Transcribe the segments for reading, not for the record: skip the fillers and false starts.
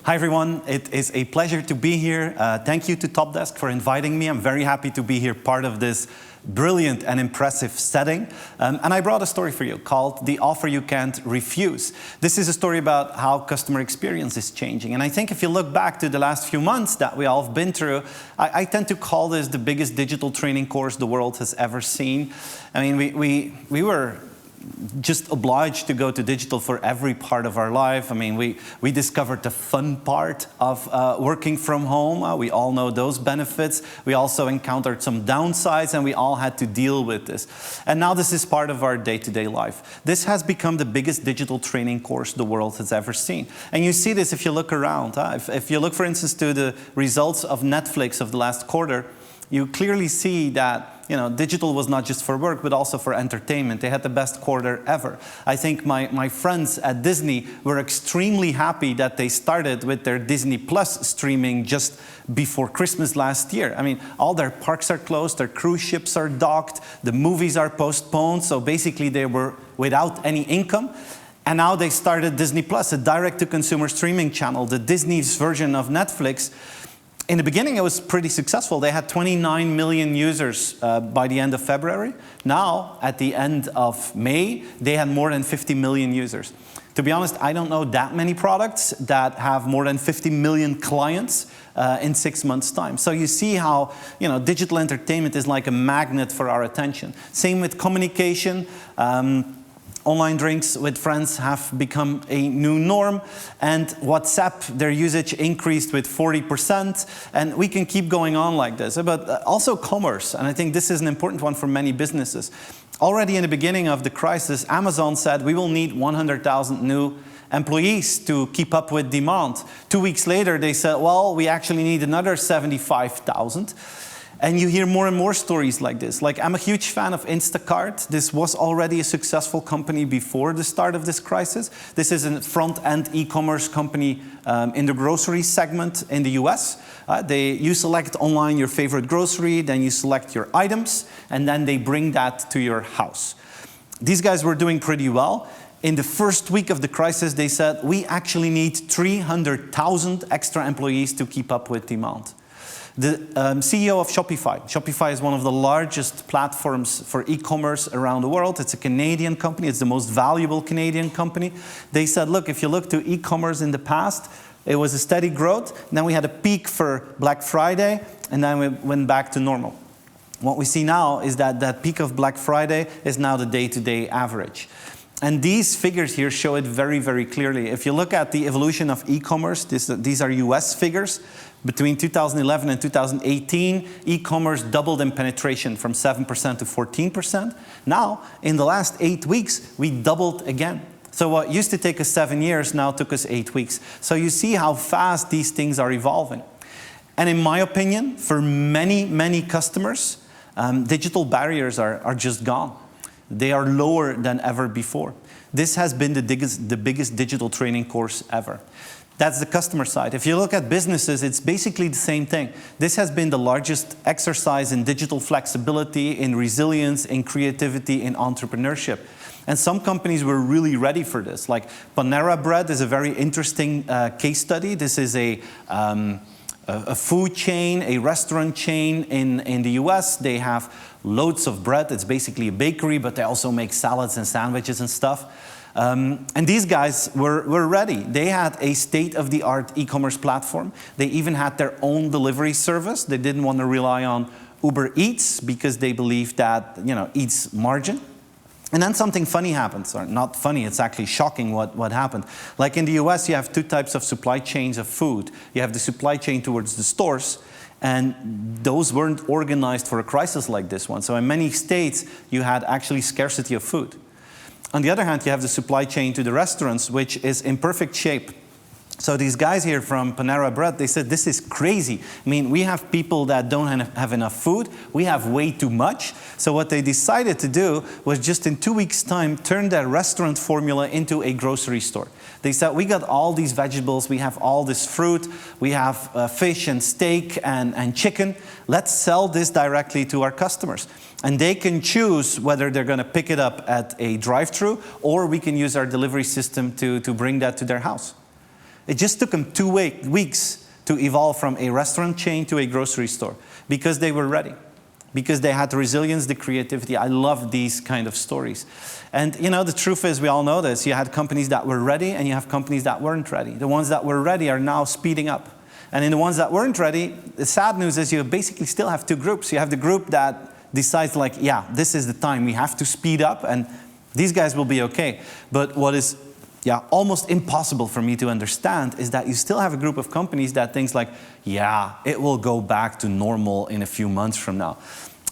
Hi everyone, it is a pleasure to be here. Thank you to TOPdesk for inviting me. I'm very happy to be here, part of this brilliant and impressive setting. And I brought a story for you called The Offer You Can't Refuse. This is a story about how customer experience is changing. And I think if you look back to the last few months that we all have been through, I tend to call this the biggest digital training course the world has ever seen. I mean, we were just obliged to go to digital for every part of our life. I mean, we discovered the fun part of working from home. We all know those benefits. We also encountered some downsides, and we all had to deal with this. And now this is part of our day-to-day life. This has become the biggest digital training course the world has ever seen. And you see this if you look around. If you look, for instance, to the results of Netflix of the last quarter, you clearly see that digital was not just for work, but also for entertainment. They had the best quarter ever. I think my friends at Disney were extremely happy that they started with their Disney Plus streaming just before Christmas last year. I mean, all their parks are closed, their cruise ships are docked, the movies are postponed, so basically they were without any income. And now they started Disney Plus, a direct-to-consumer streaming channel, the Disney's version of Netflix. In the beginning, it was pretty successful. They had 29 million users by the end of February. Now, at the end of May, they had more than 50 million users. To be honest, I don't know that many products that have more than 50 million clients in 6 months' time. So you see how digital entertainment is like a magnet for our attention. Same with communication. Online drinks with friends have become a new norm, and WhatsApp, their usage increased with 40%, and we can keep going on like this. But also commerce, and I think this is an important one for many businesses. Already in the beginning of the crisis, Amazon said we will need 100,000 new employees to keep up with demand. 2 weeks later, they said, well, we actually need another 75,000. And you hear more and more stories like this. Like, I'm a huge fan of Instacart. This was already a successful company before the start of this crisis. This is a front-end e-commerce company in the grocery segment in the US. You select online your favorite grocery, then you select your items, and then they bring that to your house. These guys were doing pretty well. In the first week of the crisis, they said, we actually need 300,000 extra employees to keep up with demand. The CEO of Shopify is one of the largest platforms for e-commerce around the world. It's a Canadian company. It's the most valuable Canadian company. They said, look, if you look to e-commerce in the past, it was a steady growth. Then we had a peak for Black Friday, and then we went back to normal. What we see now is that that peak of Black Friday is now the day-to-day average. And these figures here show it very, very clearly. If you look at the evolution of e-commerce, these are US figures. Between 2011 and 2018, e-commerce doubled in penetration from 7% to 14%. Now, in the last 8 weeks, we doubled again. So what used to take us 7 years now took us 8 weeks. So you see how fast these things are evolving. And in my opinion, for many, many customers, digital barriers are just gone. They are lower than ever before. This has been the biggest digital training course ever. That's the customer side. If you look at businesses, it's basically the same thing. This has been the largest exercise in digital flexibility, in resilience, in creativity, in entrepreneurship. And some companies were really ready for this. Like Panera Bread is a very interesting case study. This is a food chain, a restaurant chain in the US. They have loads of bread. It's basically a bakery, but they also make salads and sandwiches and stuff. And these guys were ready. They had a state-of-the-art e-commerce platform. They even had their own delivery service. They didn't want to rely on Uber Eats because they believed that, eats margin. And then something funny happens, or not funny, it's actually shocking what happened. Like in the US, you have two types of supply chains of food. You have the supply chain towards the stores, and those weren't organized for a crisis like this one. So in many states, you had actually scarcity of food. On the other hand, you have the supply chain to the restaurants, which is in perfect shape. So these guys here from Panera Bread, they said, this is crazy. I mean, we have people that don't have enough food. We have way too much. So what they decided to do was just in 2 weeks' time, turn their restaurant formula into a grocery store. They said, we got all these vegetables, we have all this fruit, we have fish and steak and chicken. Let's sell this directly to our customers. And they can choose whether they're going to pick it up at a drive-thru, or we can use our delivery system to bring that to their house. It just took them 2 weeks to evolve from a restaurant chain to a grocery store because they were ready, because they had the resilience, the creativity. I love these kind of stories. And you know, the truth is, we all know this, you had companies that were ready and you have companies that weren't ready. The ones that were ready are now speeding up. And in the ones that weren't ready, the sad news is you basically still have two groups. You have the group that decides like, yeah, this is the time, we have to speed up and these guys will be okay. But what is almost impossible for me to understand is that you still have a group of companies that thinks like, yeah, it will go back to normal in a few months from now.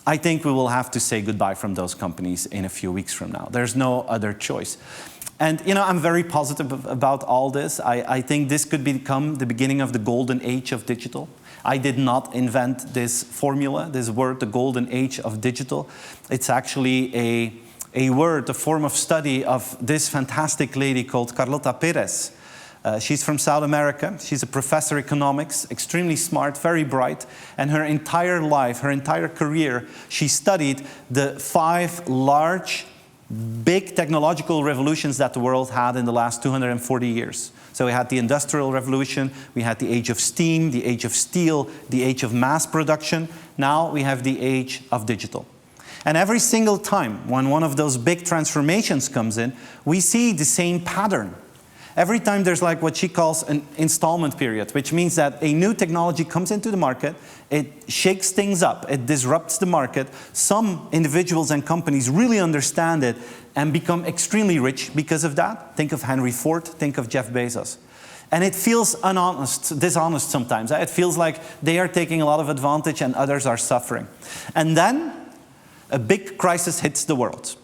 I think we will have to say goodbye from those companies in a few weeks from now. There's no other choice. And you know, I'm very positive about all this. I think this could become the beginning of the golden age of digital. I did not invent this formula, this word, the golden age of digital. It's actually a word, a form of study of this fantastic lady called Carlota Perez. She's from South America. She's a professor of economics, extremely smart, very bright. And her entire life, her entire career, she studied the 5 large, big technological revolutions that the world had in the last 240 years. So we had the Industrial Revolution, we had the age of steam, the age of steel, the age of mass production. Now we have the age of digital. And every single time when one of those big transformations comes in, we see the same pattern. Every time there's like what she calls an installment period, which means that a new technology comes into the market, it shakes things up, it disrupts the market. Some individuals and companies really understand it and become extremely rich because of that. Think of Henry Ford, think of Jeff Bezos. And it feels dishonest sometimes. It feels like they are taking a lot of advantage and others are suffering. And then a big crisis hits the world.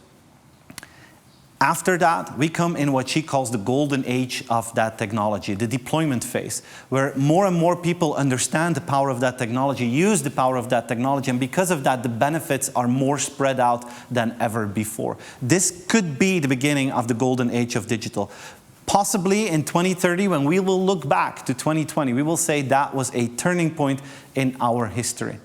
After that, we come in what she calls the golden age of that technology, the deployment phase, where more and more people understand the power of that technology, use the power of that technology, and because of that, the benefits are more spread out than ever before. This could be the beginning of the golden age of digital. Possibly in 2030, when we will look back to 2020, we will say that was a turning point in our history.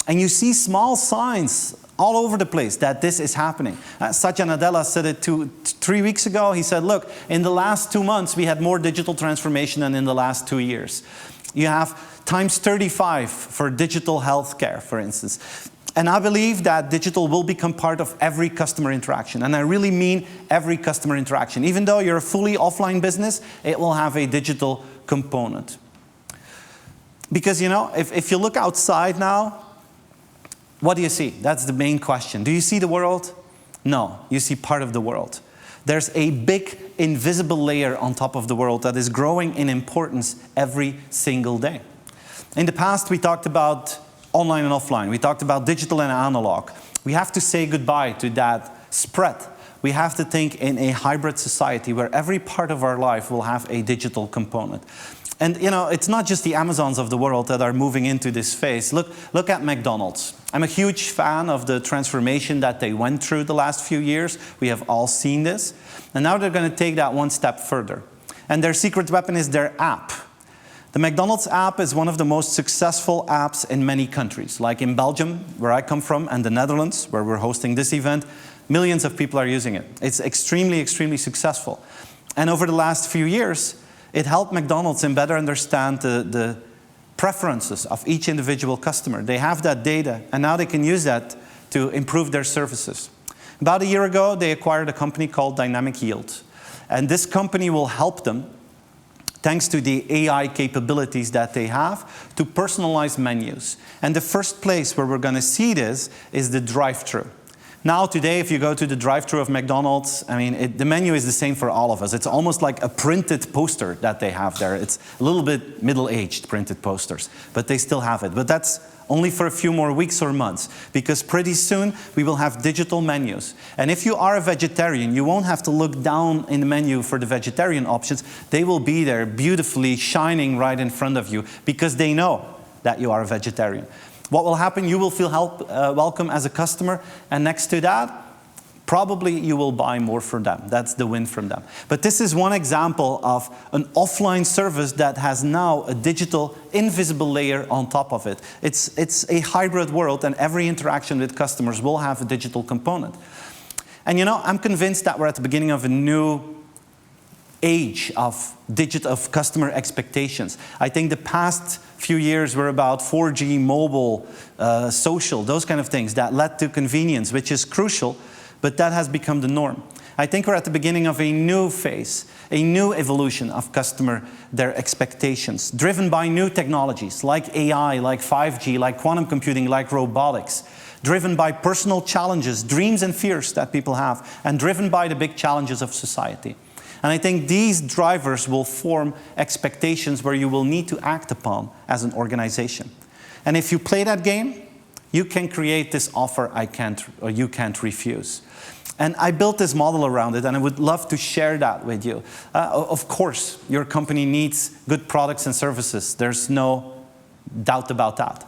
And you see small signs all over the place that this is happening. Satya Nadella said it 3 weeks ago. He said, look, in the last 2 months, we had more digital transformation than in the last 2 years. You have times 35 for digital healthcare, for instance. And I believe that digital will become part of every customer interaction. And I really mean every customer interaction. Even though you're a fully offline business, it will have a digital component. Because, you know, if you look outside now, what do you see? That's the main question. Do you see the world? No, you see part of the world. There's a big invisible layer on top of the world that is growing in importance every single day. In the past, we talked about online and offline. We talked about digital and analog. We have to say goodbye to that spread. We have to think in a hybrid society where every part of our life will have a digital component. And you know, it's not just the Amazons of the world that are moving into this phase. Look at McDonald's. I'm a huge fan of the transformation that they went through the last few years. We have all seen this. And now they're going to take that one step further. And their secret weapon is their app. The McDonald's app is one of the most successful apps in many countries, like in Belgium, where I come from, and the Netherlands, where we're hosting this event. Millions of people are using it. It's extremely, extremely successful. And over the last few years, it helped McDonald's in better understand the preferences of each individual customer. They have that data, and now they can use that to improve their services. About a year ago, they acquired a company called Dynamic Yield. And this company will help them, thanks to the AI capabilities that they have, to personalize menus. And the first place where we're going to see this is the drive-thru. Now, today, if you go to the drive-thru of McDonald's, I mean, the menu is the same for all of us. It's almost like a printed poster that they have there. It's a little bit middle-aged printed posters, but they still have it. But that's only for a few more weeks or months, because pretty soon we will have digital menus. And if you are a vegetarian, you won't have to look down in the menu for the vegetarian options. They will be there beautifully shining right in front of you, because they know that you are a vegetarian. What will happen? You will feel welcome as a customer, and next to that, probably you will buy more from them. That's the win from them. But this is one example of an offline service that has now a digital invisible layer on top of it. It's a hybrid world, and every interaction with customers will have a digital component. And you know, I'm convinced that we're at the beginning of a new age of customer expectations. I think the past few years were about 4G, mobile, social, those kind of things that led to convenience, which is crucial, but that has become the norm. I think we're at the beginning of a new phase, a new evolution of their expectations, driven by new technologies like AI, like 5G, like quantum computing, like robotics, driven by personal challenges, dreams and fears that people have, and driven by the big challenges of society. And I think these drivers will form expectations where you will need to act upon as an organization. And if you play that game, you can create this offer you can't refuse. And I built this model around it, and I would love to share that with you. Of course, your company needs good products and services. There's no doubt about that.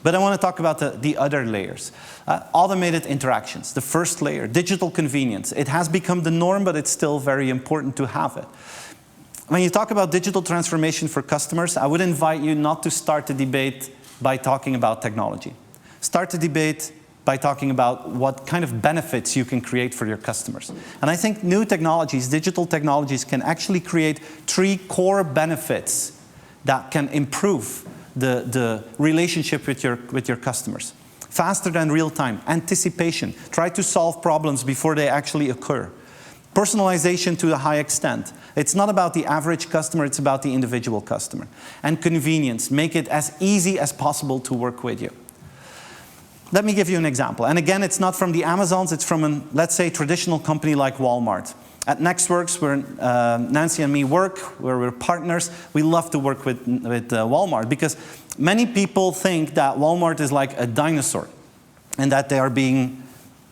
But I want to talk about the other layers. Automated interactions, the first layer, digital convenience. It has become the norm, but it's still very important to have it. When you talk about digital transformation for customers, I would invite you not to start the debate by talking about technology. Start the debate by talking about what kind of benefits you can create for your customers. And I think new technologies, digital technologies, can actually create 3 core benefits that can improve the relationship with your customers. Faster than real time, anticipation, try to solve problems before they actually occur. Personalization to a high extent. It's not about the average customer, it's about the individual customer. And convenience, make it as easy as possible to work with you. Let me give you an example. And again, it's not from the Amazons, it's from let's say, traditional company like Walmart. At Nextworks, where Nancy and me work, where we're partners, we love to work with Walmart, because many people think that Walmart is like a dinosaur and that they are being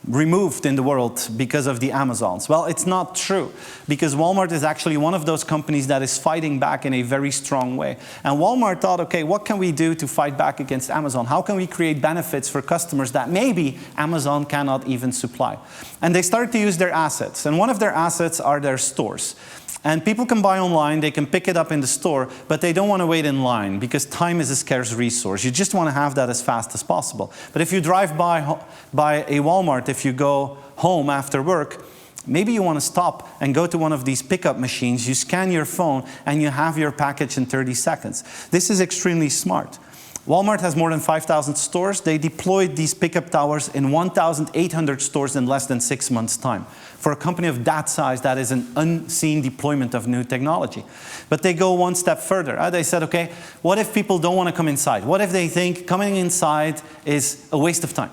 removed in the world because of the Amazons. Well, it's not true, because Walmart is actually one of those companies that is fighting back in a very strong way. And Walmart thought, okay, what can we do to fight back against Amazon? How can we create benefits for customers that maybe Amazon cannot even supply? And they started to use their assets. And one of their assets are their stores. And people can buy online, they can pick it up in the store, but they don't want to wait in line because time is a scarce resource. You just want to have that as fast as possible. But if you drive by a Walmart, if you go home after work, maybe you want to stop and go to one of these pickup machines, you scan your phone, and you have your package in 30 seconds. This is extremely smart. Walmart has more than 5,000 stores. They deployed these pickup towers in 1,800 stores in less than 6 months' time. For a company of that size, that is an unseen deployment of new technology. But they go one step further. They said, okay, what if people don't want to come inside? What if they think coming inside is a waste of time?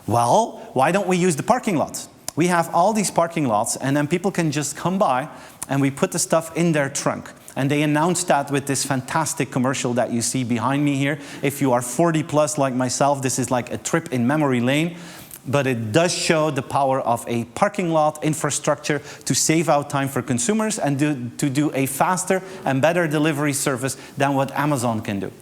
Well, why don't we use the parking lots? We have all these parking lots, and then people can just come by, and we put the stuff in their trunk. And they announced that with this fantastic commercial that you see behind me here. If you are 40 plus like myself, this is like a trip in memory lane. But it does show the power of a parking lot infrastructure to save out time for consumers and to do a faster and better delivery service than what Amazon can do.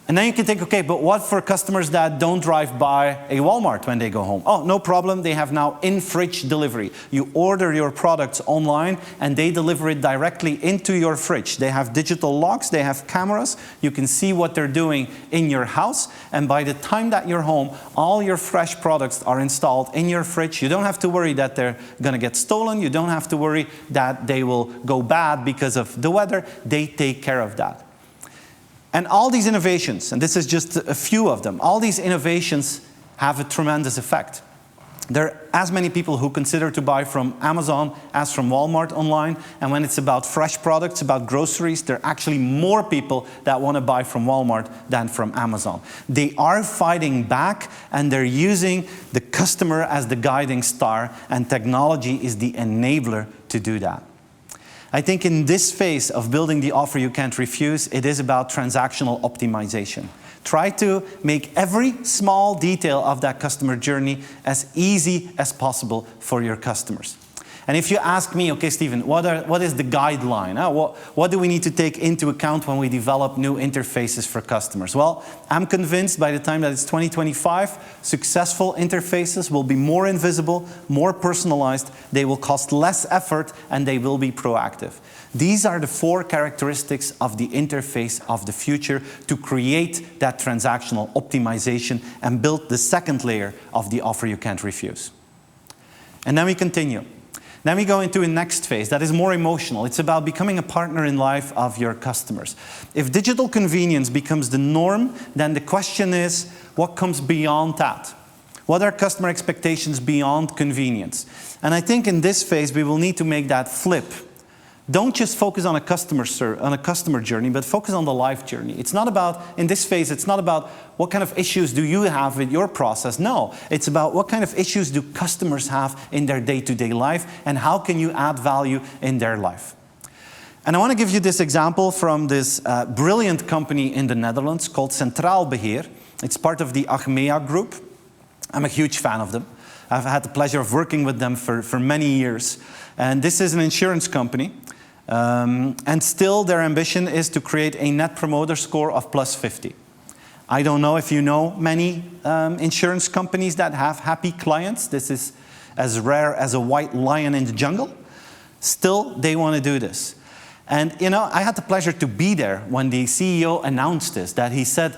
And then you can think, okay, but what for customers that don't drive by a Walmart when they go home? Oh, no problem. They have now in-fridge delivery. You order your products online, and they deliver it directly into your fridge. They have digital locks. They have cameras. You can see what they're doing in your house. And by the time that you're home, all your fresh products are installed in your fridge. You don't have to worry that they're going to get stolen. You don't have to worry that they will go bad because of the weather. They take care of that. And all these innovations, and this is just a few of them, all these innovations have a tremendous effect. There are as many people who consider to buy from Amazon as from Walmart online. And when it's about fresh products, about groceries, there are actually more people that want to buy from Walmart than from Amazon. They are fighting back, and they're using the customer as the guiding star, and technology is the enabler to do that. I think in this phase of building the offer you can't refuse, it is about transactional optimization. Try to make every small detail of that customer journey as easy as possible for your customers. And if you ask me, okay, Stephen, what is the guideline? What do we need to take into account when we develop new interfaces for customers? Well, I'm convinced by the time that it's 2025, successful interfaces will be more invisible, more personalized, they will cost less effort, and they will be proactive. These are the 4 characteristics of the interface of the future to create that transactional optimization and build the second layer of the offer you can't refuse. And then we continue. Then we go into a next phase that is more emotional. It's about becoming a partner in life of your customers. If digital convenience becomes the norm, then the question is, what comes beyond that? What are customer expectations beyond convenience? And I think in this phase, we will need to make that flip. Don't just focus on a customer journey, but focus on the life journey. It's not about, in this phase, it's not about what kind of issues do you have with your process. No, it's about what kind of issues do customers have in their day-to-day life, and how can you add value in their life. And I want to give you this example from this brilliant company in the Netherlands called Centraal Beheer. It's part of the Achmea group. I'm a huge fan of them. I've had the pleasure of working with them for many years. And this is an insurance company. And still their ambition is to create a net promoter score of +50. I don't know if you know many insurance companies that have happy clients. This is as rare as a white lion in the jungle. Still, they want to do this. And you know, I had the pleasure to be there when the CEO announced this, that he said,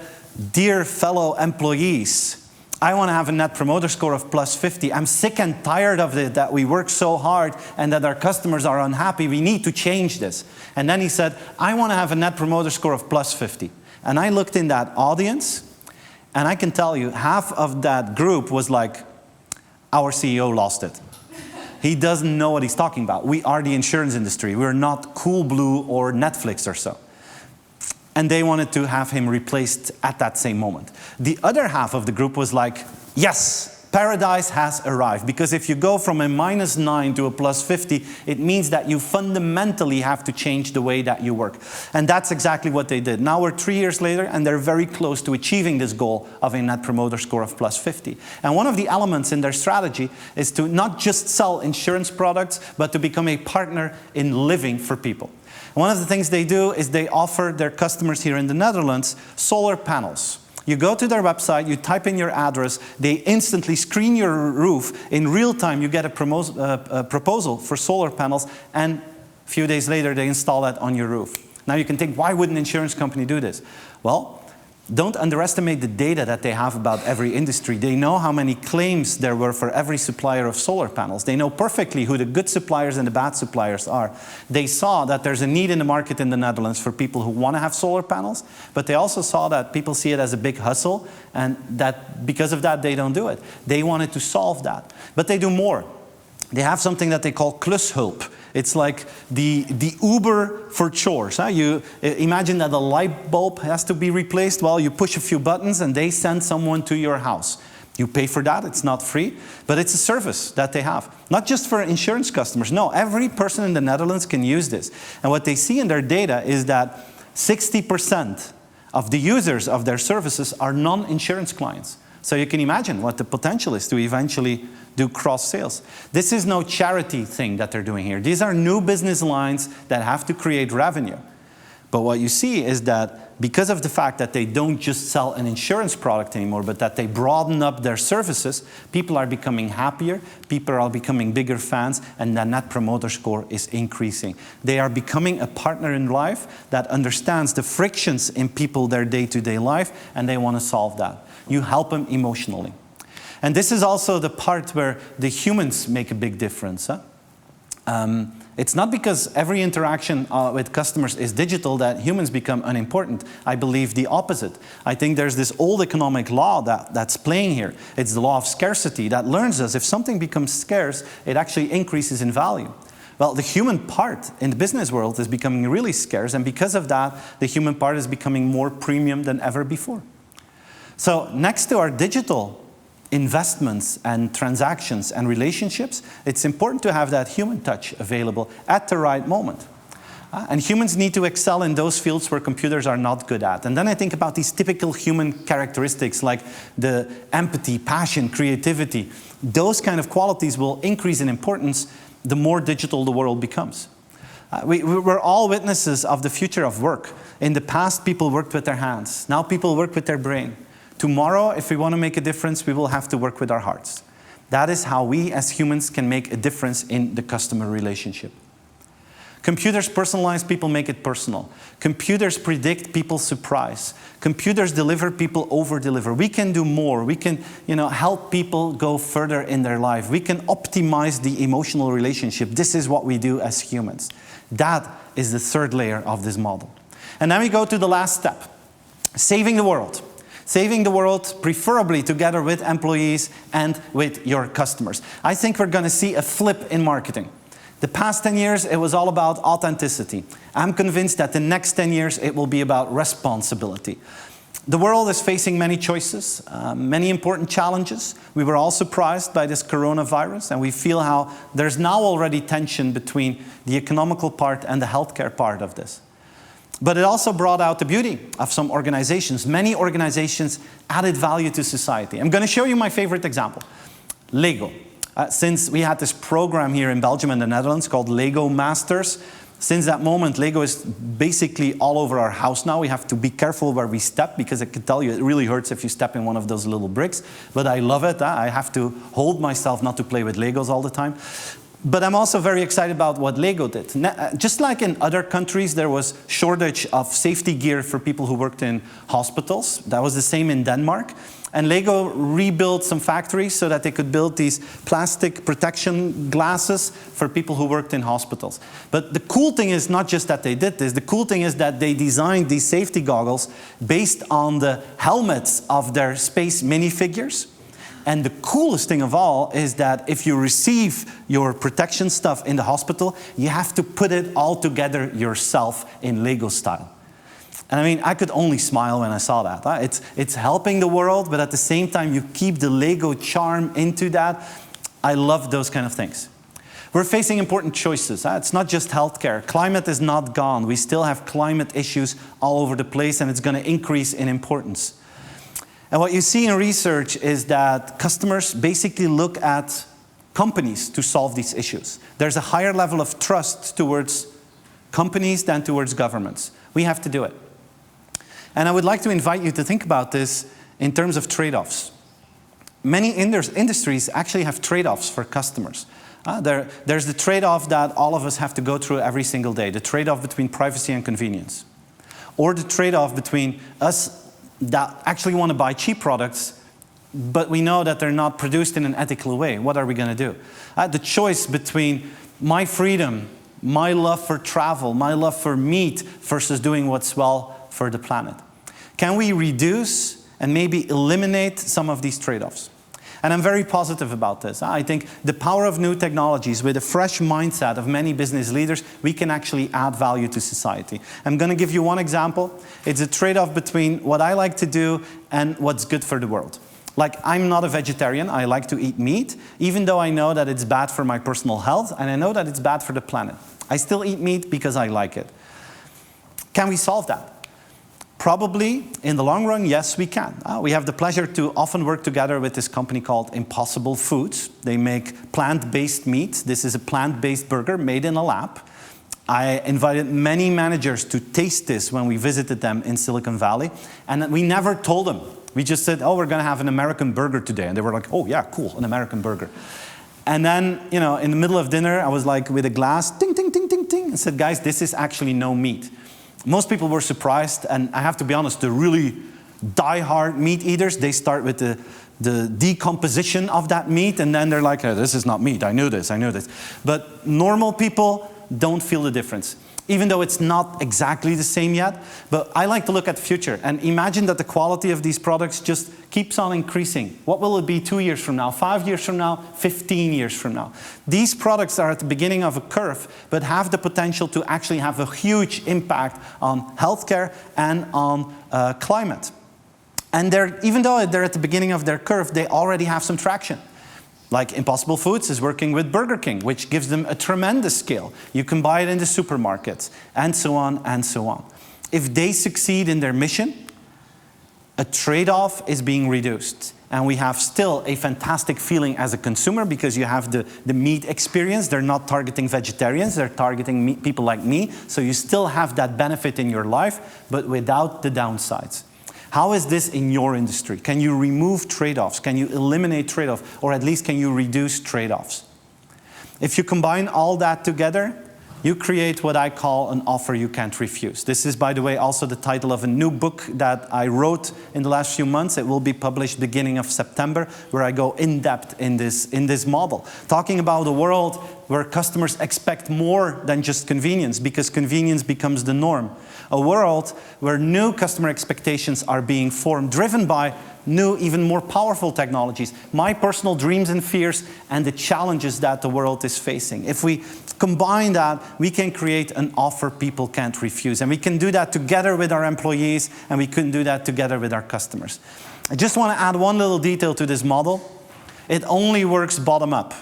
"Dear fellow employees, I want to have a net promoter score of +50. I'm sick and tired of it, that we work so hard and that our customers are unhappy. We need to change this." And then he said, "I want to have a net promoter score of +50. And I looked in that audience, and I can tell you, half of that group was like, "Our CEO lost it. He doesn't know what he's talking about. We are the insurance industry. We're not Coolblue or Netflix or so." And they wanted to have him replaced at that same moment. The other half of the group was like, "Yes, paradise has arrived." Because if you go from a -9 to a +50, it means that you fundamentally have to change the way that you work. And that's exactly what they did. Now we're 3 years later, and they're very close to achieving this goal of a net promoter score of +50. And one of the elements in their strategy is to not just sell insurance products, but to become a partner in living for people. One of the things they do is they offer their customers here in the Netherlands solar panels. You go to their website, you type in your address, they instantly screen your roof. In real time, you get a proposal for solar panels, and a few days later, they install that on your roof. Now you can think, why would an insurance company do this? Well, don't underestimate the data that they have about every industry. They know how many claims there were for every supplier of solar panels. They know perfectly who the good suppliers and the bad suppliers are. They saw that there's a need in the market in the Netherlands for people who want to have solar panels, but they also saw that people see it as a big hustle, and that because of that, they don't do it. They wanted to solve that. But they do more. They have something that they call klushulp. It's like the Uber for chores. Huh? You imagine that a light bulb has to be replaced. Well, you push a few buttons and they send someone to your house. You pay for that, it's not free, but it's a service that they have. Not just for insurance customers, no, every person in the Netherlands can use this. And what they see in their data is that 60% of the users of their services are non-insurance clients. So you can imagine what the potential is to eventually do cross sales. This is no charity thing that they're doing here. These are new business lines that have to create revenue. But what you see is that because of the fact that they don't just sell an insurance product anymore, but that they broaden up their services, people are becoming happier, people are becoming bigger fans, and the net promoter score is increasing. They are becoming a partner in life that understands the frictions in people, their day-to-day life, and they want to solve that. You help them emotionally. And this is also the part where the humans make a big difference. Huh? It's not because every interaction with customers is digital that humans become unimportant. I believe the opposite. I think there's this old economic law that's playing here. It's the law of scarcity that learns us if something becomes scarce, it actually increases in value. Well, the human part in the business world is becoming really scarce, and because of that, the human part is becoming more premium than ever before. So next to our digital investments and transactions and relationships, it's important to have that human touch available at the right moment. And humans need to excel in those fields where computers are not good at. And then I think about these typical human characteristics like the empathy, passion, creativity. Those kind of qualities will increase in importance the more digital the world becomes. We're all witnesses of the future of work. In the past, people worked with their hands. Now people work with their brain. Tomorrow, if we want to make a difference, we will have to work with our hearts. That is how we as humans can make a difference in the customer relationship. Computers personalize, people make it personal. Computers predict, people surprise. Computers deliver, people over-deliver. We can do more. We can, help people go further in their life. We can optimize the emotional relationship. This is what we do as humans. That is the third layer of this model. And then we go to the last step, saving the world. Saving the world, preferably together with employees and with your customers. I think we're going to see a flip in marketing. The past 10 years, it was all about authenticity. I'm convinced that the next 10 years, it will be about responsibility. The world is facing many choices, many important challenges. We were all surprised by this coronavirus, and we feel how there's now already tension between the economical part and the healthcare part of this. But it also brought out the beauty of some organizations. Many organizations added value to society. I'm going to show you my favorite example, Lego. Since we had this program here in Belgium and the Netherlands called Lego Masters, since that moment, Lego is basically all over our house now. We have to be careful where we step, because I can tell you it really hurts if you step in one of those little bricks. But I love it. I have to hold myself not to play with Legos all the time. But I'm also very excited about what Lego did. Just like in other countries, there was shortage of safety gear for people who worked in hospitals. That was the same in Denmark. And Lego rebuilt some factories so that they could build these plastic protection glasses for people who worked in hospitals. But the cool thing is not just that they did this. The cool thing is that they designed these safety goggles based on the helmets of their space minifigures. And the coolest thing of all is that if you receive your protection stuff in the hospital, you have to put it all together yourself in Lego style. And I mean, I could only smile when I saw that. It's helping the world, but at the same time, you keep the Lego charm into that. I love those kind of things. We're facing important choices. It's not just healthcare. Climate is not gone. We still have climate issues all over the place, and it's going to increase in importance. And what you see in research is that customers basically look at companies to solve these issues. There's a higher level of trust towards companies than towards governments. We have to do it. And I would like to invite you to think about this in terms of trade-offs. Many industries actually have trade-offs for customers. There's the trade-off that all of us have to go through every single day, the trade-off between privacy and convenience. Or the trade-off between us that actually want to buy cheap products, but we know that they're not produced in an ethical way. What are we going to do? The choice between my freedom, my love for travel, my love for meat, versus doing what's well for the planet. Can we reduce and maybe eliminate some of these trade-offs? And I'm very positive about this. I think the power of new technologies, with a fresh mindset of many business leaders, we can actually add value to society. I'm going to give you one example. It's a trade-off between what I like to do and what's good for the world. Like, I'm not a vegetarian. I like to eat meat, even though I know that it's bad for my personal health, and I know that it's bad for the planet. I still eat meat because I like it. Can we solve that? Probably, in the long run, yes, we can. We have the pleasure to often work together with this company called Impossible Foods. They make plant-based meat. This is a plant-based burger made in a lab. I invited many managers to taste this when we visited them in Silicon Valley, and we never told them. We just said, oh, we're going to have an American burger today. And they were like, oh, yeah, cool, an American burger. And then, in the middle of dinner, I was like, with a glass, ting, ting, ting, ting, ting, and said, guys, this is actually no meat. Most people were surprised, and I have to be honest, the really die-hard meat eaters, they start with the decomposition of that meat, and then they're like, oh, this is not meat, I knew this. But normal people don't feel the difference, even though it's not exactly the same yet. But I like to look at the future, and imagine that the quality of these products just keeps on increasing. What will it be 2 years from now, 5 years from now, 15 years from now? These products are at the beginning of a curve, but have the potential to actually have a huge impact on healthcare and on climate. And even though they're at the beginning of their curve, they already have some traction. Like Impossible Foods is working with Burger King, which gives them a tremendous scale. You can buy it in the supermarkets, and so on and so on. If they succeed in their mission, a trade-off is being reduced. And we have still a fantastic feeling as a consumer, because you have the meat experience. They're not targeting vegetarians, they're targeting people like me. So you still have that benefit in your life, but without the downsides. How is this in your industry? Can you remove trade-offs? Can you eliminate trade-offs? Or at least can you reduce trade-offs? If you combine all that together, you create what I call an offer you can't refuse. This is, by the way, also the title of a new book that I wrote in the last few months. It will be published beginning of September, where I go in depth in this model, talking about a world where customers expect more than just convenience, because convenience becomes the norm. A world where new customer expectations are being formed, driven by new, even more powerful technologies, my personal dreams and fears, and the challenges that the world is facing. If we combine that, we can create an offer people can't refuse. And we can do that together with our employees, and we can do that together with our customers. I just want to add one little detail to this model. It only works bottom up.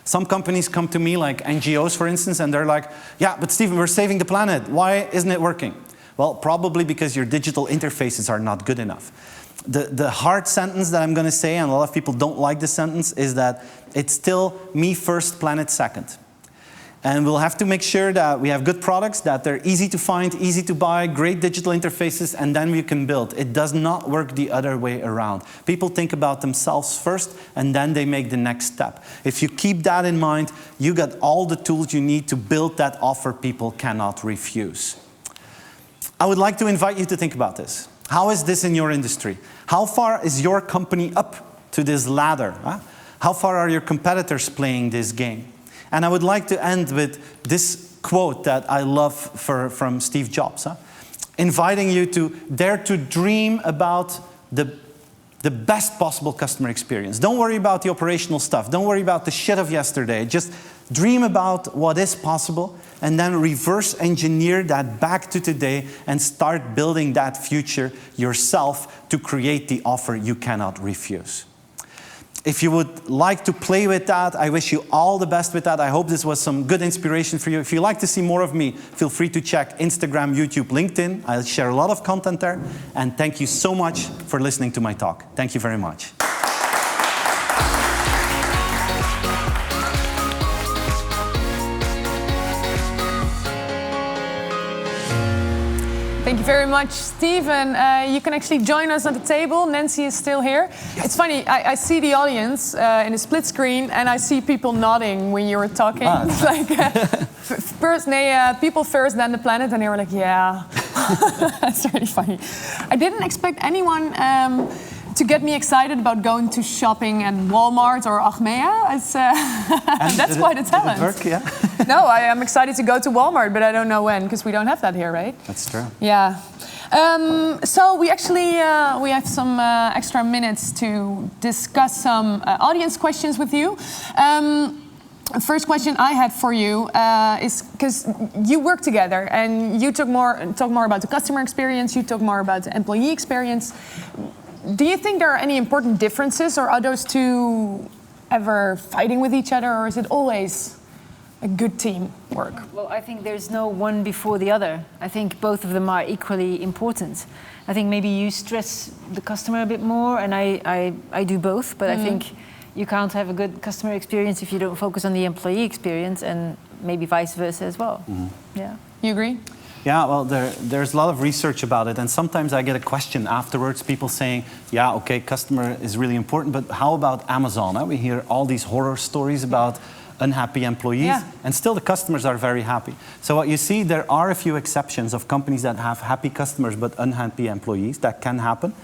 Some companies come to me, like NGOs, for instance, and they're like, yeah, but Stephen, we're saving the planet. Why isn't it working? Well, probably because your digital interfaces are not good enough. The hard sentence that I'm going to say, and a lot of people don't like this sentence, is that it's still me first, planet second. And we'll have to make sure that we have good products, that they're easy to find, easy to buy, great digital interfaces, and then we can build. It does not work the other way around. People think about themselves first, and then they make the next step. If you keep that in mind, you got all the tools you need to build that offer people cannot refuse. I would like to invite you to think about this. How is this in your industry? How far is your company up to this ladder? Huh? How far are your competitors playing this game? And I would like to end with this quote that I love from Steve Jobs. Huh? Inviting you to dare to dream about the best possible customer experience. Don't worry about the operational stuff. Don't worry about the shit of yesterday. Just dream about what is possible, and then reverse engineer that back to today and start building that future yourself to create the offer you cannot refuse. If you would like to play with that, I wish you all the best with that. I hope this was some good inspiration for you. If you'd like to see more of me, feel free to check Instagram, YouTube, LinkedIn. I'll share a lot of content there. And thank you so much for listening to my talk. Thank you very much. Thank you very much, Stephen. You can actually join us at the table. Nancy is still here. Yes. It's funny, I see the audience in a split screen, and I see people nodding when you were talking. It's like, people first, then the planet, and they were like, yeah. That's really funny. I didn't expect anyone to get me excited about going to shopping at Walmart or Achmea. That's quite a talent. Did it work? Yeah. No, I am excited to go to Walmart, but I don't know when, because we don't have that here, right? That's true. Yeah. So we actually we have some extra minutes to discuss some audience questions with you. First question I had for you is because you work together and you talk more about the customer experience, you talk more about the employee experience. Do you think there are any important differences, or are those two ever fighting with each other, or is it always a good teamwork? Well, I think there's no one before the other. I think both of them are equally important. I think maybe you stress the customer a bit more, and I do both, but I think you can't have a good customer experience if you don't focus on the employee experience, and maybe vice versa as well. Yeah. You agree? Yeah, well, there's a lot of research about it, and sometimes I get a question afterwards, people saying, yeah, okay, customer is really important, but how about Amazon? We hear all these horror stories about unhappy employees, and still the customers are very happy. So what you see, there are a few exceptions of companies that have happy customers but unhappy employees. That can happen.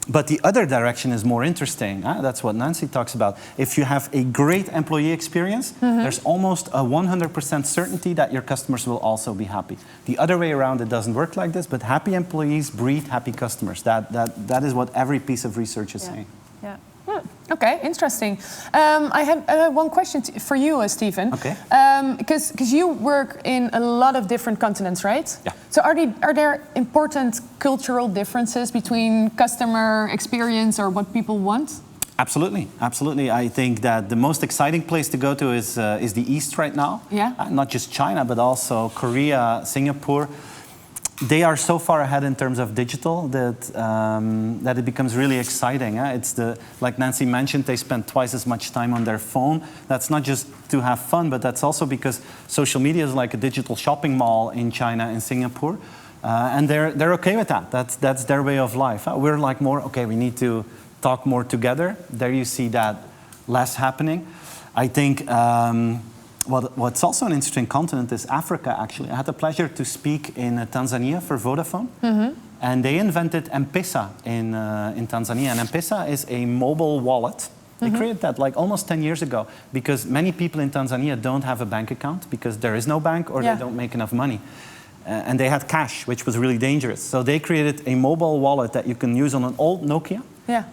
But the other direction is more interesting. That's what Nancy talks about. If you have a great employee experience, there's almost a 100% certainty that your customers will also be happy. The other way around, it doesn't work like this, but happy employees breed happy customers. That is what every piece of research is saying. Yeah. Okay, interesting. I have one question for you, Stephen. Okay. Because you work in a lot of different continents, right? Yeah. So are there important cultural differences between customer experience or what people want? Absolutely, absolutely. I think that the most exciting place to go to is the East right now. Yeah. Not just China, but also Korea, Singapore. They are so far ahead in terms of digital that it becomes really exciting. It's like Nancy mentioned, they spend twice as much time on their phone. That's not just to have fun, but that's also because social media is like a digital shopping mall in China and Singapore. And they're okay with that. That's their way of life. We're like more, okay, we need to talk more together. There you see that less happening. I think What's also an interesting continent is Africa, actually. I had the pleasure to speak in Tanzania for Vodafone. And they invented M-Pesa in Tanzania. And M-Pesa is a mobile wallet. They created that like almost 10 years ago because many people in Tanzania don't have a bank account because there is no bank or they don't make enough money. And they had cash, which was really dangerous. So they created a mobile wallet that you can use on an old Nokia.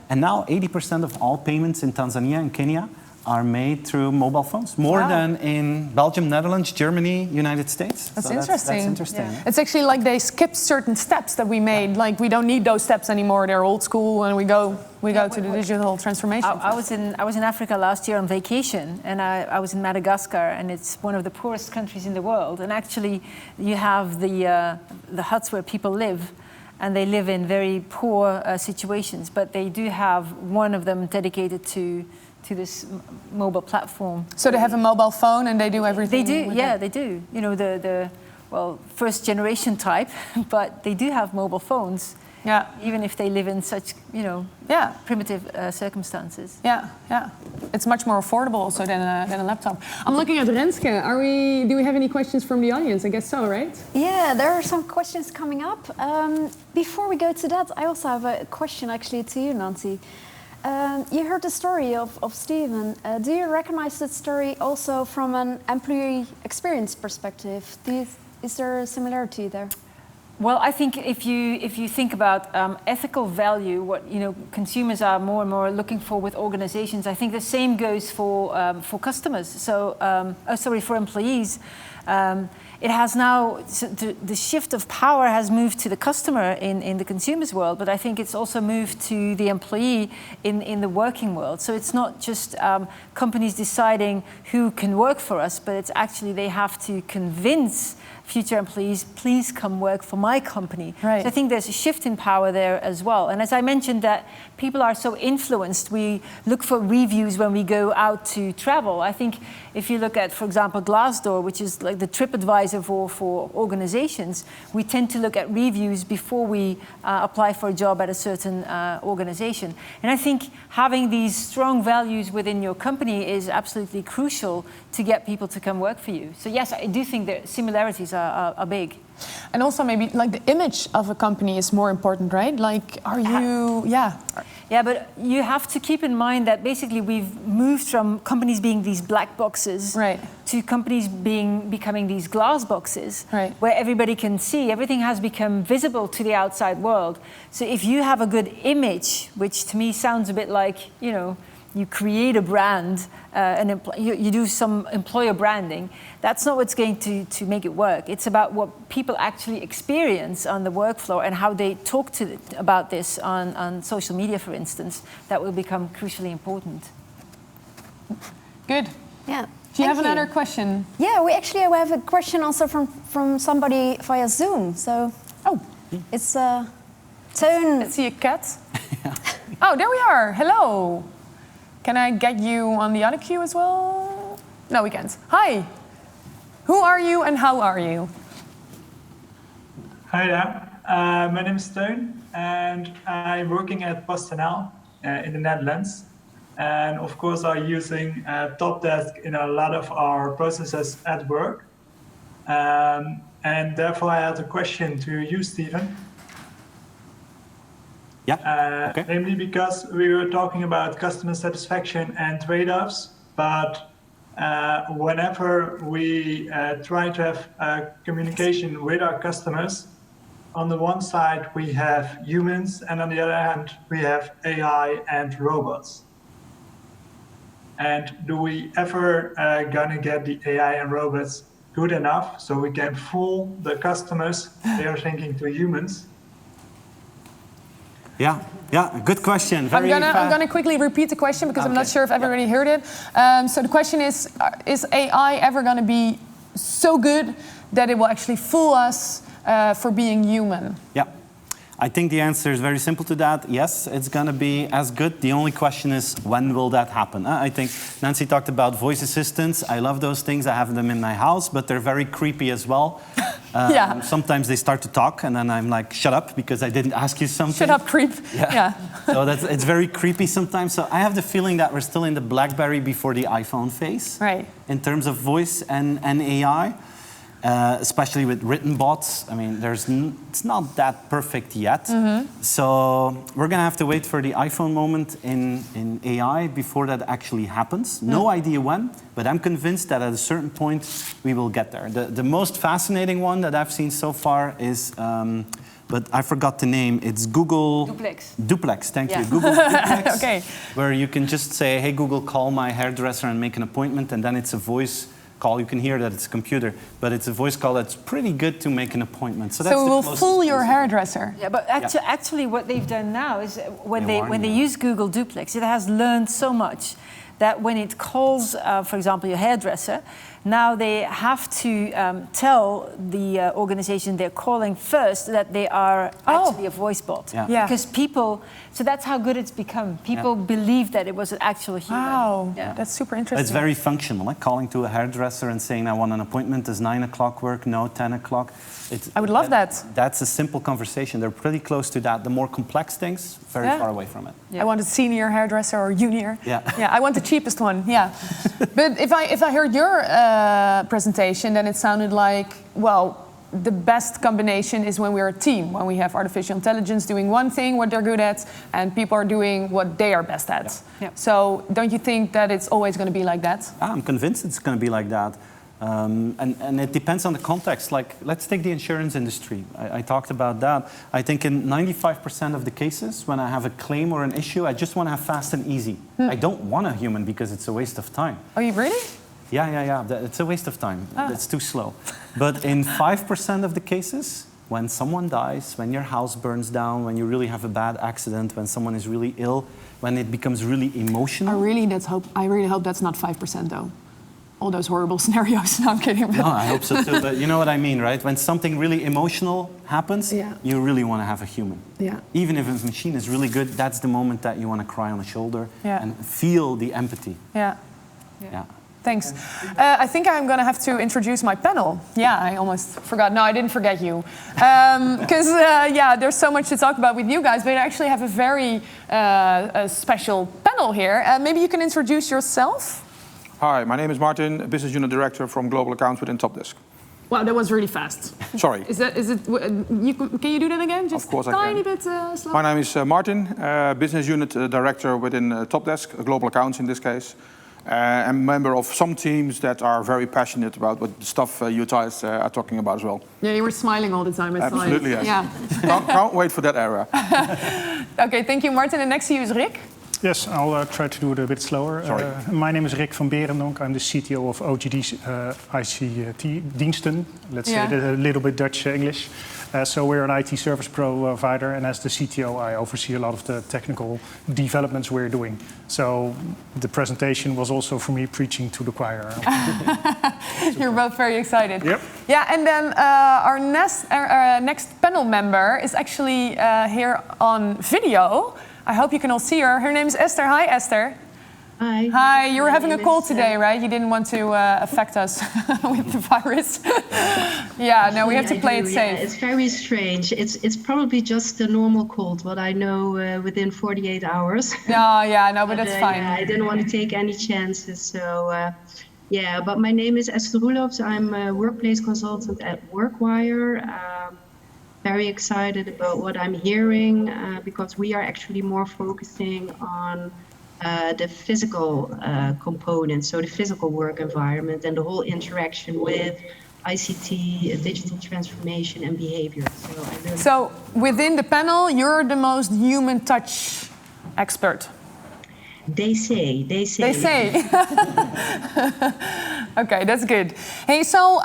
And now 80% of all payments in Tanzania and Kenya are made through mobile phones, more than in Belgium, Netherlands, Germany, United States. That's so interesting. That's interesting. Yeah. It's actually like they skipped certain steps that we made. Like we don't need those steps anymore. They're old school, and we go to the digital transformation. I was in Africa last year on vacation, and I was in Madagascar, and it's one of the poorest countries in the world. And actually, you have the huts where people live, and they live in very poor situations. But they do have one of them dedicated to this mobile platform. So they have a mobile phone and they do everything? They do, yeah, they do. You know, the first generation type, but they do have mobile phones. Yeah. Even if they live in such, primitive circumstances. Yeah, yeah. It's much more affordable also than a laptop. I'm looking at Renske. Do we have any questions from the audience? I guess so, right? Yeah, there are some questions coming up. Before we go to that, I also have a question actually to you, Nancy. You heard the story of Steven. Do you recognize that story also from an employee experience perspective? Is there a similarity there? Well, I think if you think about ethical value, what consumers are more and more looking for with organizations, I think the same goes for customers. So, for employees. It has now, the shift of power has moved to the customer in the consumer's world, but I think it's also moved to the employee in the working world. So it's not just companies deciding who can work for us, but it's actually they have to convince future employees, please come work for my company. Right. So I think there's a shift in power there as well. And as I mentioned, that people are so influenced. We look for reviews when we go out to travel. I think if you look at, for example, Glassdoor, which is like the TripAdvisor for organizations, we tend to look at reviews before we apply for a job at a certain organization. And I think having these strong values within your company is absolutely crucial to get people to come work for you. So yes, I do think the similarities are big. And also maybe like the image of a company is more important, right? Like, are you, Yeah, but you have to keep in mind that basically we've moved from companies being these black boxes to companies becoming these glass boxes where everybody can see. Everything has become visible to the outside world. So if you have a good image, which to me sounds a bit like, you create a brand, you do some employer branding, that's not what's going to make it work. It's about what people actually experience on the work floor and how they talk about this on social media, for instance, that will become crucially important. Good. Yeah. Do you have another question? Yeah, we have a question also from somebody via Zoom. So, it's Teun. Let's see a cat. Oh, there we are. Hello. Can I get you on the other queue as well? No, we can't. Hi. Who are you and how are you? Hi there. My name is Teun and I'm working at PostNL in the Netherlands. And of course, I'm using TOPdesk in a lot of our processes at work. And therefore, I had a question to you, Steven. Yeah. Okay. Namely because we were talking about customer satisfaction and trade-offs, but whenever we try to have communication with our customers, on the one side we have humans, and on the other hand we have AI and robots. And do we ever gonna get the AI and robots good enough so we can fool the customers they are thinking to humans? Yeah, good question. I'm gonna quickly repeat the question because I'm not sure if everybody heard it. So the question is AI ever gonna be so good that it will actually fool us for being human? Yeah, I think the answer is very simple to that. Yes, it's gonna be as good. The only question is, when will that happen? I think Nancy talked about voice assistants. I love those things. I have them in my house, but they're very creepy as well. Yeah. Sometimes they start to talk, and then I'm like, shut up, because I didn't ask you something. Shut up, creep. Yeah. So it's very creepy sometimes. So I have the feeling that we're still in the BlackBerry before the iPhone phase. Right. In terms of voice and AI. Especially with written bots. I mean, it's not that perfect yet. So we're going to have to wait for the iPhone moment in AI before that actually happens. No idea when, but I'm convinced that at a certain point we will get there. The most fascinating one that I've seen so far is, but I forgot the name, it's Google... Duplex, thank you. Google Duplex, okay. Where you can just say, hey Google, call my hairdresser and make an appointment, and then it's a voice call. You can hear that it's a computer, but it's a voice call that's pretty good to make an appointment. So, that's it will fool your hairdresser. Yeah, but actually what they've done now is when they use Google Duplex, it has learned so much that when it calls, for example, your hairdresser, now they have to tell the organization they're calling first that they are actually a voice bot. Yeah. Because people, so that's how good it's become. People believe that it was an actual human. Wow, that's super interesting. It's very functional, like calling to a hairdresser and saying, I want an appointment, does 9 o'clock work? No, 10 o'clock. I would love that. That's a simple conversation. They're pretty close to that. The more complex things, very far away from it. I want a senior hairdresser or junior. Yeah. I want the cheapest one, But if I heard your presentation, then it sounded like, well, the best combination is when we're a team, when we have artificial intelligence doing one thing, what they're good at, and people are doing what they are best at. Yeah. So don't you think that it's always going to be like that? I'm convinced it's going to be like that. And it depends on the context. Like, let's take the insurance industry. I talked about that. I think in 95% of the cases, when I have a claim or an issue, I just want to have fast and easy. I don't want a human because it's a waste of time. Oh, you really? Yeah. It's a waste of time. It's too slow. But in 5% of the cases, when someone dies, when your house burns down, when you really have a bad accident, when someone is really ill, when it becomes really emotional. I really hope that's not 5% though. All those horrible scenarios. No, I'm kidding. No, I hope so too. But you know what I mean, right? When something really emotional happens, you really want to have a human. Yeah. Even if a machine is really good, that's the moment that you want to cry on the shoulder and feel the empathy. Yeah. Thanks. I think I'm going to have to introduce my panel. Yeah, I almost forgot. No, I didn't forget you. Because, there's so much to talk about with you guys, but I actually have a very special panel here. Maybe you can introduce yourself? Hi, my name is Martin, Business Unit Director from Global Accounts within TOPdesk. Wow, that was really fast. Sorry. Can you do that again? Just of course tiny I can. bit slow. My name is Martin, Business Unit Director within TOPdesk, Global Accounts in this case. I'm a member of some teams that are very passionate about what the stuff you guys are talking about as well. Yeah, you were smiling all the time. I saw it. Absolutely, yes. Yeah. Can't wait for that era. Okay, thank you, Martin. And next to you is Rick. Yes, I'll try to do it a bit slower. My name is Rick van Berendonk. I'm the CTO of OGD's ICT Diensten. Let's say that a little bit Dutch English. So we're an IT service provider, and as the CTO, I oversee a lot of the technical developments we're doing. So the presentation was also for me preaching to the choir. You're both very excited. Yep. Yeah, and then our next panel member is actually here on video. I hope you can all see her. Her name is Esther. Hi, Esther. Hi. Hi, you were having a cold today, right? You didn't want to affect us with the virus. Yeah, no, we have to play it safe. Yeah, it's very strange. It's probably just a normal cold, what I know within 48 hours. No, but that's fine. I didn't want to take any chances, so but my name is Esther Roelofs. I'm a workplace consultant at Workwire. Very excited about what I'm hearing because we are actually more focusing on the physical components, so the physical work environment and the whole interaction with ICT, digital transformation and behavior. So within the panel, you're the most human touch expert. They say. Okay, that's good. Hey, so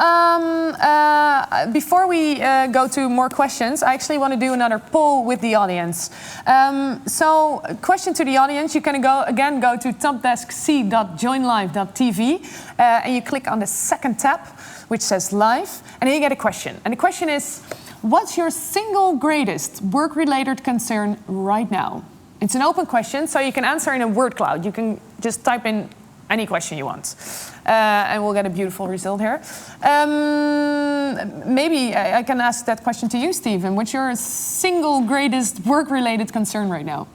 before we go to more questions, I actually want to do another poll with the audience. So, question to the audience: you can go to topdesk.joinlive.tv, and you click on the second tab, which says live, and then you get a question. And the question is, what's your single greatest work-related concern right now? It's an open question, so you can answer in a word cloud. You can just type in any question you want. and we'll get a beautiful result here. Maybe I can ask that question to you, Steven. What's your single greatest work-related concern right now?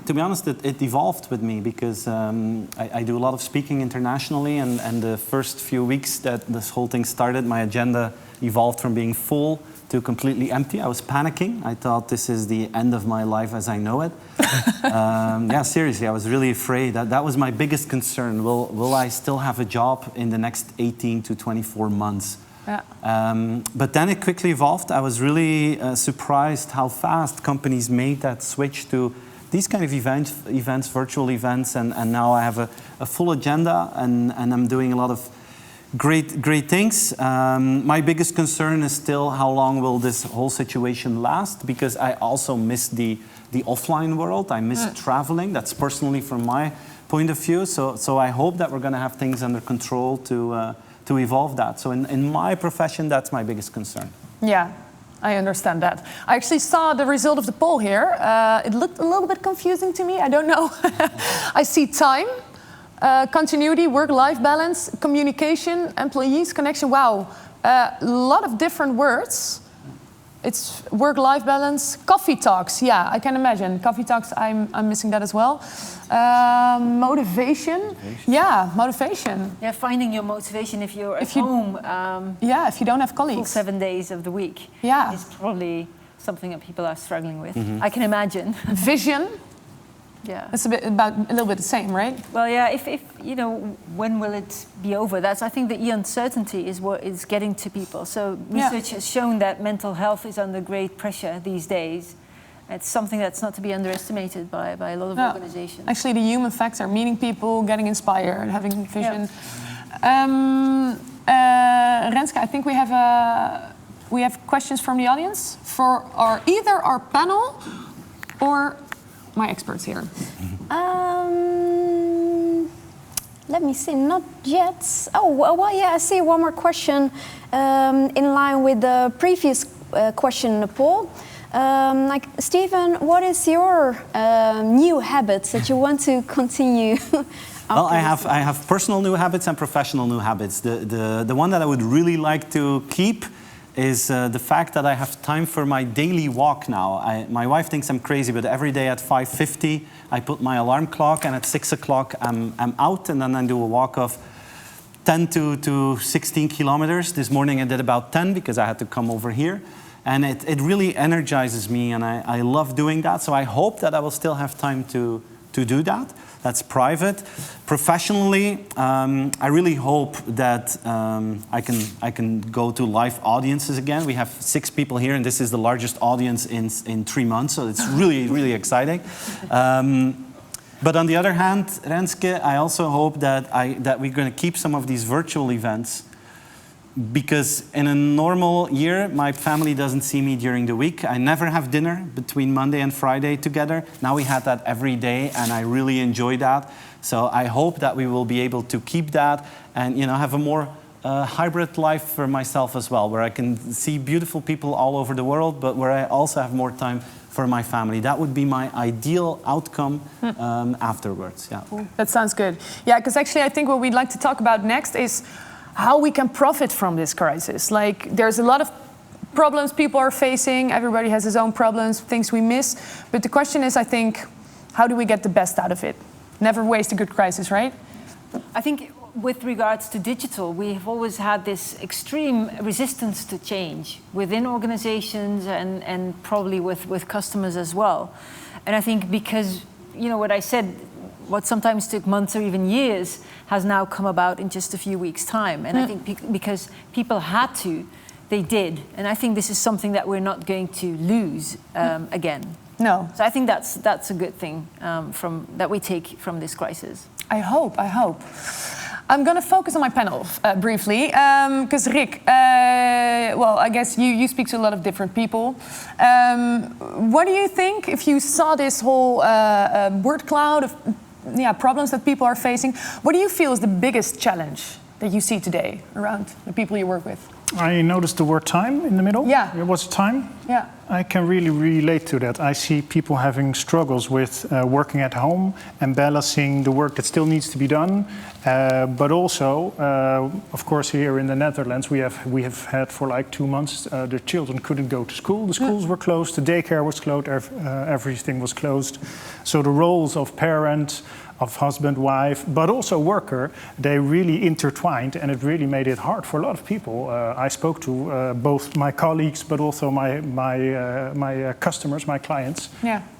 To be honest, it evolved with me because I do a lot of speaking internationally, and the first few weeks that this whole thing started, my agenda evolved from being full to completely empty. I was panicking. I thought this is the end of my life as I know it. Yeah, seriously, I was really afraid. That was my biggest concern. Will I still have a job in the next 18 to 24 months? Yeah. But then it quickly evolved. I was really surprised how fast companies made that switch to these kind of events, virtual events, and now I have a full agenda, and I'm doing a lot of great things. My biggest concern is still how long will this whole situation last, because I also miss the offline world. I miss traveling. That's personally from my point of view. So I hope that we're going to have things under control to evolve that. So in my profession, that's my biggest concern. Yeah. I understand that. I actually saw the result of the poll here. It looked a little bit confusing to me. I don't know. I see time, continuity, work-life balance, communication, employees, connection. Wow, a lot of different words. It's work-life balance, coffee talks. Yeah, I can imagine. Coffee talks, I'm missing that as well. Motivation. Yeah, motivation. Yeah, finding your motivation if you're at home. Yeah, if you don't have colleagues. Full 7 days of the week. Yeah. Is probably something that people are struggling with. I can imagine. Vision. Yeah. It's a little bit the same, right? Well, yeah, if you know, when will it be over? I think the uncertainty is what is getting to people. So research has shown that mental health is under great pressure these days. It's something that's not to be underestimated by a lot of organizations. Actually, the human factor, meeting people, getting inspired, having vision. Yeah. Renske, I think we have questions from the audience for either our panel or my experts here. Let me see, not yet. Oh, well, yeah, I see one more question in line with the previous question in the poll. Like, Steven, what is your new habits that you want to continue? Well, I have personal new habits and professional new habits. The one that I would really like to keep is the fact that I have time for my daily walk now. My wife thinks I'm crazy, but every day at 5:50, I put my alarm clock, and at 6 o'clock I'm out, and then I do a walk of 10 to 16 kilometers. This morning I did about 10 because I had to come over here. And it really energizes me, and I love doing that. So I hope that I will still have time to do that. That's private. Professionally, I really hope that I can go to live audiences again. We have 6 people here, and this is the largest audience in 3 months, so it's really, really exciting. But on the other hand, Renske, I also hope that we're going to keep some of these virtual events, because in a normal year, my family doesn't see me during the week. I never have dinner between Monday and Friday together. Now we had that every day, and I really enjoy that. So I hope that we will be able to keep that and, you know, have a more hybrid life for myself as well, where I can see beautiful people all over the world, but where I also have more time for my family. That would be my ideal outcome afterwards. Yeah. That sounds good. Yeah, because actually I think what we'd like to talk about next is how we can profit from this crisis. Like, there's a lot of problems people are facing. Everybody has his own problems, things we miss. But the question is, I think, how do we get the best out of it? Never waste a good crisis, right? I think with regards to digital, we have always had this extreme resistance to change within organizations and probably with customers as well. And I think because, you know, what I said, what sometimes took months or even years has now come about in just a few weeks' time. And I think because people had to, they did. And I think this is something that we're not going to lose again. No. So I think that's a good thing that we take from this crisis. I hope. I'm going to focus on my panel briefly, because Rick, well, I guess you speak to a lot of different people. What do you think, if you saw this whole word cloud of problems that people are facing, what do you feel is the biggest challenge that you see today around the people you work with? I noticed the word time in the middle. Yeah. What's time? Yeah. I can really relate to that. I see people having struggles with working at home and balancing the work that still needs to be done. But also, of course, here in the Netherlands, we have had for like 2 months, the children couldn't go to school. The schools were closed, the daycare was closed, everything was closed. So the roles of parent, of husband, wife, but also worker, they really intertwined, and it really made it hard for a lot of people. I spoke to both my colleagues, but also my customers, my clients,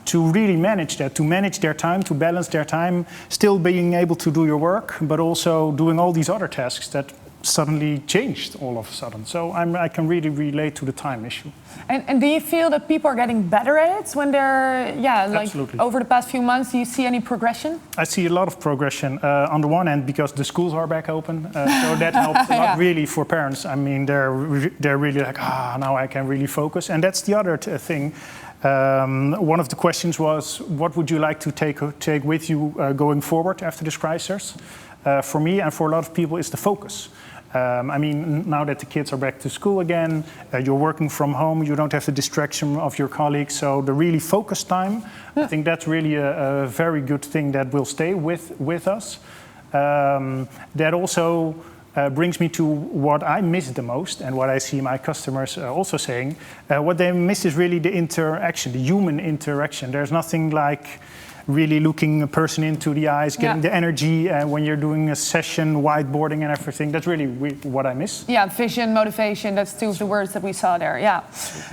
to really manage that, to manage their time, to balance their time, still being able to do your work, but also doing all these other tasks that suddenly changed all of a sudden. So I can really relate to the time issue. And do you feel that people are getting better at it when they're, like Absolutely. over the past few months, do you see any progression? I see a lot of progression on the one hand because the schools are back open, so that helps a lot really for parents. I mean, they're really like, now I can really focus. And that's the other thing. One of the questions was, what would you like to take with you going forward after this crisis? For me and for a lot of people, it's the focus. I mean, now that the kids are back to school again, you're working from home, you don't have the distraction of your colleagues, so the really focused time, I think that's really a very good thing that will stay with us. That also brings me to what I miss the most and what I see my customers also saying. What they miss is really the interaction, the human interaction. There's nothing like really looking a person into the eyes, getting the energy when you're doing a session, whiteboarding and everything. That's really what I miss. Yeah, vision, motivation, that's two of the words that we saw there,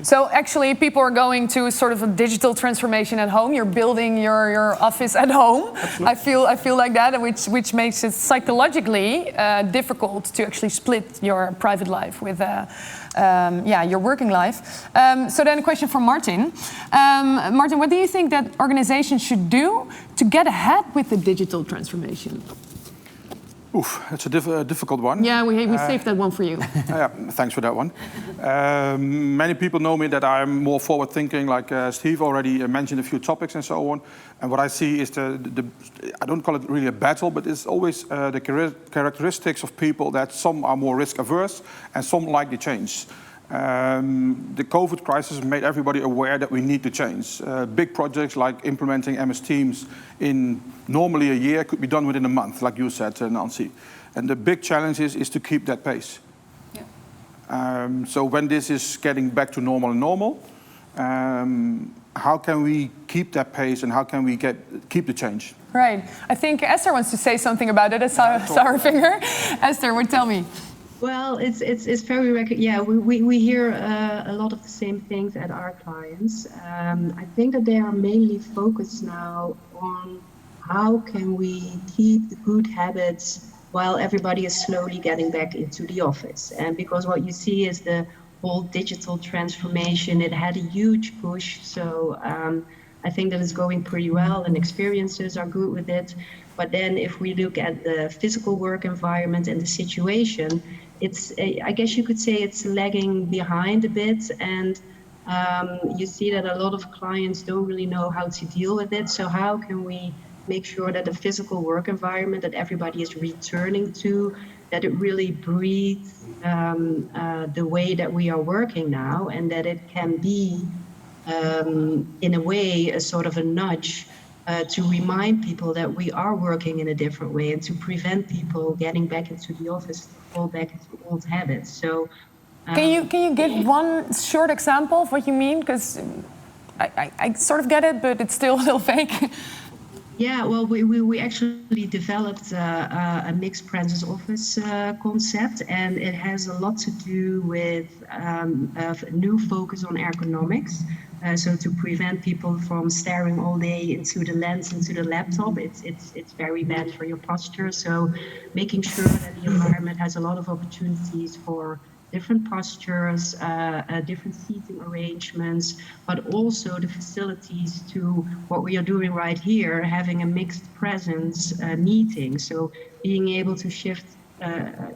So actually people are going to sort of a digital transformation at home. You're building your office at home. I feel like that, which makes it psychologically difficult to actually split your private life with your working life. So then a question for Martin. Martin, what do you think that organizations should do to get ahead with the digital transformation? That's a difficult one. Yeah, we saved that one for you. Thanks for that one. Many people know me that I'm more forward-thinking, like Steve already mentioned a few topics and so on. And what I see is I don't call it really a battle, but it's always the characteristics of people that some are more risk-averse and some like the change. The COVID crisis made everybody aware that we need to change. Big projects like implementing MS Teams in normally a year could be done within a month, like you said, Nancy. And the big challenge is to keep that pace. So when this is getting back to normal, how can we keep that pace and how can we keep the change? Right. I think Esther wants to say something about it. I saw her finger. Esther, tell me. Well, it's very we hear a lot of the same things at our clients. I think that they are mainly focused now on how can we keep the good habits while everybody is slowly getting back into the office. And because what you see is the whole digital transformation, it had a huge push. So I think that it's going pretty well and experiences are good with it. But then if we look at the physical work environment and the situation, I guess you could say it's lagging behind a bit, and you see that a lot of clients don't really know how to deal with it. So how can we make sure that the physical work environment that everybody is returning to, that it really breathes the way that we are working now, and that it can be, in a way, a sort of a nudge to remind people that we are working in a different way and to prevent people getting back into the office, to fall back into old habits. So, can you give one short example of what you mean? Because I sort of get it, but it's still a little fake. Yeah, well, we actually developed a mixed presence office concept, and it has a lot to do with a new focus on ergonomics. So to prevent people from staring all day into the lens, into the laptop, it's very bad for your posture. So making sure that the environment has a lot of opportunities for different postures, different seating arrangements, but also the facilities to what we are doing right here, having a mixed presence meeting. So being able to shift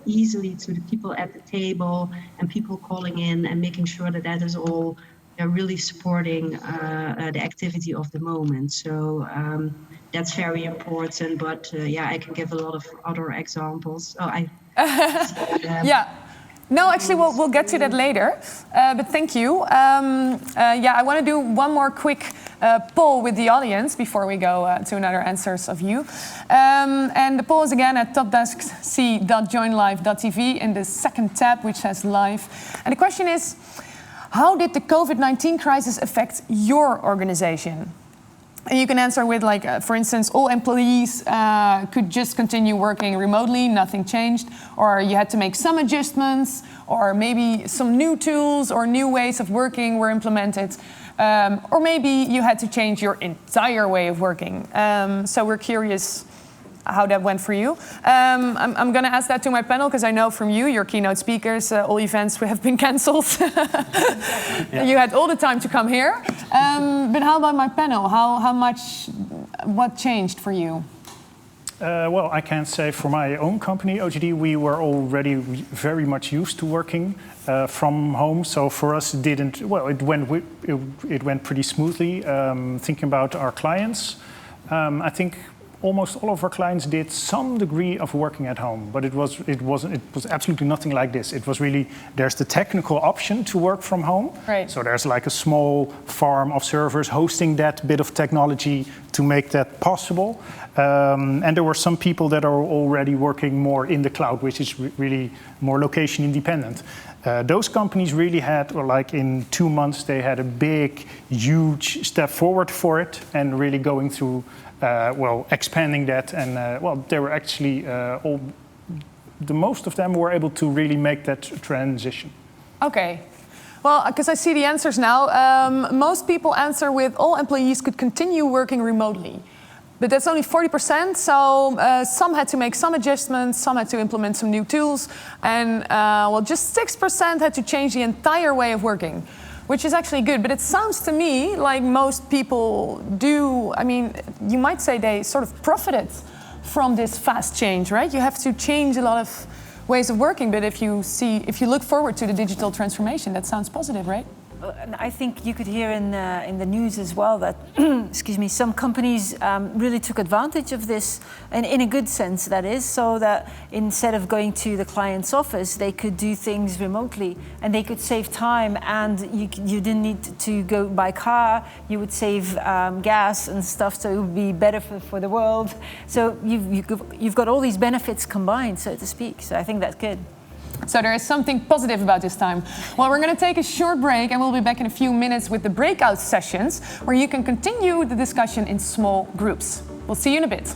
easily to the people at the table and people calling in and making sure that that is all really supporting the activity of the moment. So that's very important, but I can give a lot of other examples. No, actually, we'll get to that later. But thank you. I want to do one more quick poll with the audience before we go to another answers of you. And the poll is again at topdesk.joinlive.tv in the second tab, which says live. And the question is, how did the COVID-19 crisis affect your organization? And you can answer with, like, for instance, all employees could just continue working remotely, nothing changed, or you had to make some adjustments, or maybe some new tools or new ways of working were implemented, or maybe you had to change your entire way of working. So we're curious how that went for you. I'm going to ask that to my panel because I know from you, your keynote speakers, all events have been cancelled. You had all the time to come here. But how about my panel? What changed for you? Well, I can say for my own company, OGD, we were already very much used to working from home. So for us, it went pretty smoothly. Thinking about our clients, I think almost all of our clients did some degree of working at home, but it was absolutely nothing like this. It was really, there's the technical option to work from home. Right. So there's like a small farm of servers hosting that bit of technology to make that possible. And there were some people that are already working more in the cloud, which is really more location independent. Those companies really had, or like in 2 months, they had a big, huge step forward for it and really going through expanding that, and they were actually most of them were able to really make that transition. Okay, well, because I see the answers now. Most people answer with all employees could continue working remotely, but that's only 40%. So some had to make some adjustments, some had to implement some new tools, and just 6% had to change the entire way of working, which is actually good. But it sounds to me like most people do, I mean, you might say they sort of profited from this fast change, right? You have to change a lot of ways of working, but if you look forward to the digital transformation, that sounds positive, right? I think you could hear in the news as well that, excuse me, some companies really took advantage of this, and in a good sense that is, so that instead of going to the client's office, they could do things remotely, and they could save time, and you didn't need to go by car, you would save gas and stuff, so it would be better for the world. So you've got all these benefits combined, so to speak, so I think that's good. So there is something positive about this time. Well, we're going to take a short break and we'll be back in a few minutes with the breakout sessions where you can continue the discussion in small groups. We'll see you in a bit.